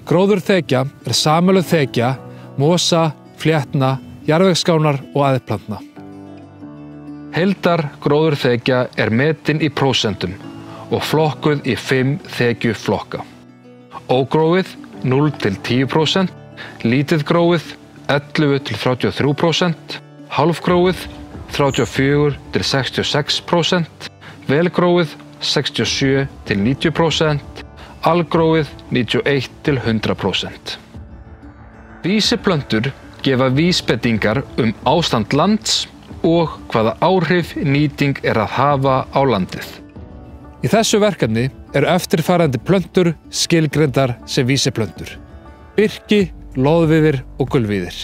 Gróðurþekja sameiginleg þekja mosa, fléttna, jarðvegsskánar og æðplantna. Heildargróðurþekja metin í prósentum og flokkuð í 5 þekjuflokka. Ógróið 0–10%, lítið gróið 11–33%, hálfgróið 34–66%, velgróið 67–90%, algróið 91–100%. Vísiplöntur gefa vísbendingar ástand lands og hvaða áhrif nýting að hafa á landið. Í þessu verkefni eftirfarandi plöntur skilgreindar sem vísiplöntur: birki, loðvíðir og gulvíðir.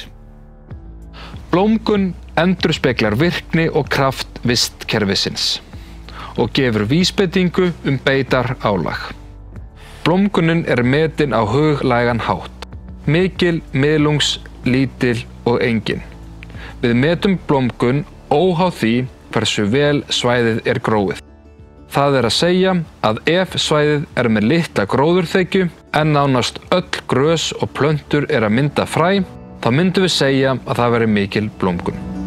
Blómgun endurspeglar virkni og kraft vistkerfisins og gefur vísbendingu beitarálag. Blómgunin metin á huglægan hátt, mikil, miðlungs, lítil og engin. Við metum blómgun óháð því hversu vel svæðið gróið. Það að segja að ef svæðið með litla gróðurþekju en nánast öll grös og plöntur að mynda fræ, þá myndum við segja að það veri mikil blómgun.